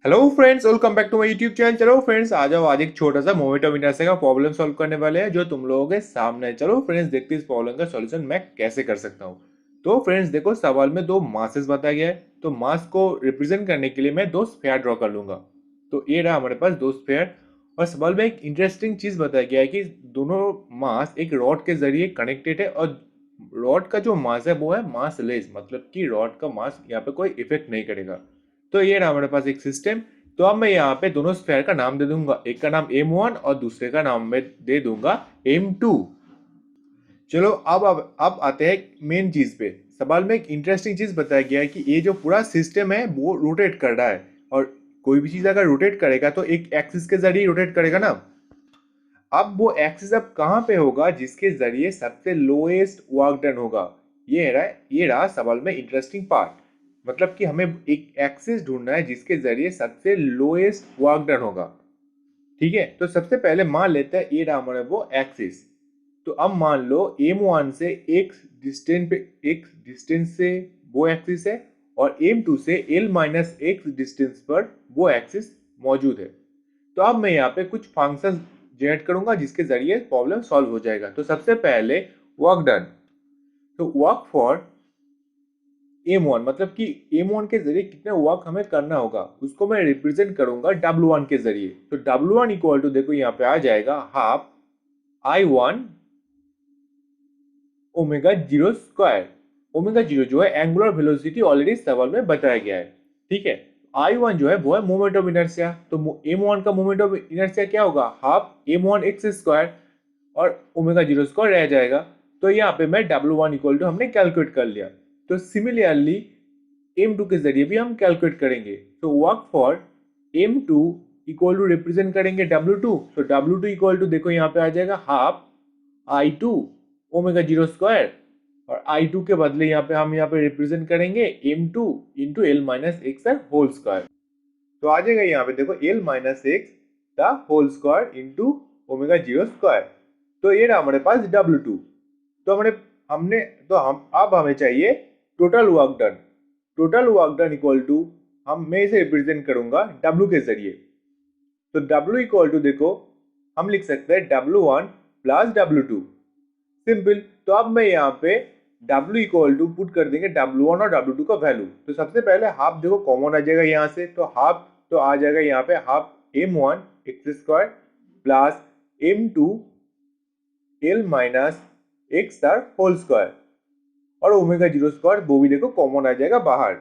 Hello friends, welcome back to my YouTube channel. चलो friends, आ जाओ। आज एक छोटा सा मोमेंटम इनर्शिया का प्रॉब्लम सॉल्व करने वाले हैं जो तुम लोगों के सामने है। चलो फ्रेंड्स, देखते हैं इस प्रॉब्लम का सॉल्यूशन मैं कैसे कर सकता हूँ। तो फ्रेंड्स देखो, सवाल में दो मासेस बताया गया है, तो मास को रिप्रेजेंट करने के लिए मैं दो स्फीयर ड्रॉ कर लूंगा। तो ये रहा हमारे पास दो स्फीयर। और सवाल में एक इंटरेस्टिंग चीज बताया गया है कि दोनों मास एक रॉड के जरिए कनेक्टेड है, और रॉड का जो मास है वो है मास लेस, मतलब कि रॉड का मास यहाँ पे कोई इफेक्ट नहीं करेगा। तो ये रहा हमारे पास एक सिस्टम। तो अब मैं यहाँ पे दोनों स्फीयर का नाम दे दूंगा, एक का नाम M1 और दूसरे का नाम मैं दे दूंगा M2। चलो अब आते हैं मेन चीज पे। सवाल में एक इंटरेस्टिंग चीज बताया गया है कि ये जो पूरा सिस्टम है वो रोटेट कर रहा है, और कोई भी चीज अगर रोटेट करेगा तो एक एक्सिस के जरिए रोटेट करेगा ना। अब वो एक्सिस अब कहाँ पे होगा जिसके जरिए सबसे लोएस्ट वर्क डन होगा। ये रहा सवाल में इंटरेस्टिंग पार्ट। मतलब कि हमें एक एक्सिस ढूंढना है जिसके जरिए सबसे लोएस्ट वर्क डन होगा। ठीक है, तो सबसे पहले मान लेते हैं ये रहा हमारा वो एक्सिस। तो अब मान लो M1 से एक डिस्टेंस से वो एक्सिस है, और M2 से L-X डिस्टेंस पर वो एक्सिस मौजूद है। तो अब मैं यहाँ पे कुछ फंक्शन जनरेट करूंगा जिसके जरिए प्रॉब्लम सॉल्व हो जाएगा। तो सबसे पहले वर्क डन। तो वर्क फॉर M1, मतलब कि M1 के जरिए कितना वर्क हमें करना होगा उसको मैं रिप्रेजेंट करूंगा W1 के जरिए। तो W1 इक्वल टू देखो यहाँ पे आ जाएगा half I1 omega zero square. Omega zero जो है एंगुलर वेलोसिटी, ऑलरेडी सवाल में बताया गया है। ठीक है, I1 जो है वो है मोमेंट ऑफ इनर्शिया। तो M1 का मोमेंट ऑफ इनर्शिया क्या होगा, हाफ M1 x स्क्वायर, और ओमेगा जीरो स्क्वायर रह जाएगा। तो यहाँ पे मैं W1 इक्वल टू हमने कैलकुलेट कर लिया। तो सिमिलरली M2 के जरिए भी हम कैलकुलेट करेंगे। तो work for M2 equal to represent करेंगे W2। तो W2 इक्वल टू देखो यहाँ पे आ जाएगा half I2 omega zero square, और I2 के बदले यहाँ पे रिप्रेजेंट करेंगे M2 into L-X whole square. तो आ जाएगा यहाँ पे देखो L-X the whole square into omega zero square. तो ये रहा हमारे पास W2। तो हमने हमने तो हम अब हमें चाहिए total work done. Total work done equal to मैं इसे रिप्रेजेंट करूंगा W के जरिए। तो W इक्वल टू देखो हम लिख सकते हैं W1 प्लस W2। सिंपल। तो अब मैं यहाँ पे W इक्वल टू पुट कर देंगे W1 और W2 का वैल्यू। तो सबसे पहले हाफ देखो कॉमन आ जाएगा यहाँ से, तो हाफ तो आ जाएगा यहाँ पे half M1 x square plus M2 L-X whole square, और ओमेगा जीरो स्क्वायर वो भी देखो कॉमन आ जाएगा बाहर।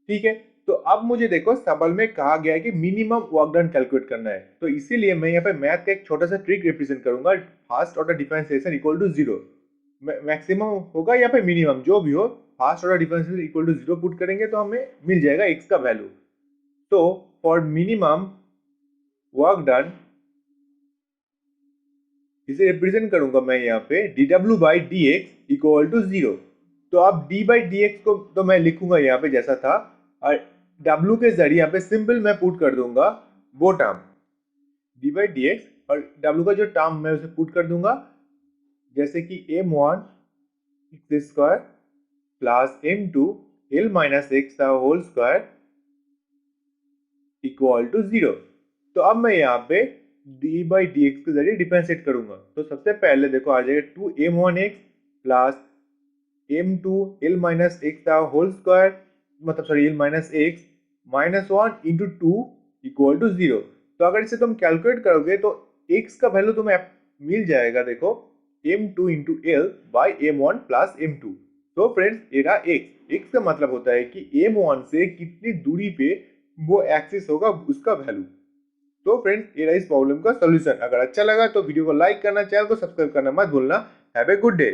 ठीक है, तो अब मुझे देखो सवाल में कहा गया है कि मिनिमम वर्क डन कैलकुलेट करना है। तो इसीलिए मैं यहाँ पे मैथ का एक छोटा सा ट्रिक रिप्रेजेंट करूंगा। First order differentiation equal to zero. Maximum होगा या फिर मिनिमम जो भी हो, first order differentiation equal to zero put करेंगे तो हमें मिल जाएगा x का वैल्यू। तो फॉर मिनिमम वर्क डन इसे रिप्रेजेंट करूंगा मैं यहाँ पे dw by d x equal to zero. तो अब d बाई डी एक्स को तो मैं लिखूंगा यहाँ पे जैसा था, और w के जरिए यहाँ पे सिंपल मैं पुट कर दूंगा वो term d by d x, और w का जो टर्म मैं उसे पुट कर दूंगा जैसे कि M1 x square plus M2 L-X whole square equal to zero. तो अब मैं यहाँ पे d बाई डी एक्स के जरिए डिफरेंशिएट करूंगा। तो सबसे पहले देखो आ जाएगा 2M1x plus M2 L-X whole square, मतलब sorry L-X minus one into two equal to zero. तो अगर इसे तुम कैलकुलेट करोगे तो x का वैल्यू तुम्हें मिल जाएगा देखो M2 into L by M1 plus M2। तो फ्रेंड्स ये रहा x का मतलब होता है कि M1 से कितनी दूरी पे वो एक्सिस होगा उसका वैल्यू। तो फ्रेंड्स ये रहा इस प्रॉब्लम का सॉल्यूशन। अगर अच्छा लगा तो वीडियो को लाइक करना, चैनल को सब्सक्राइब करना मत भूलना। Have a good day.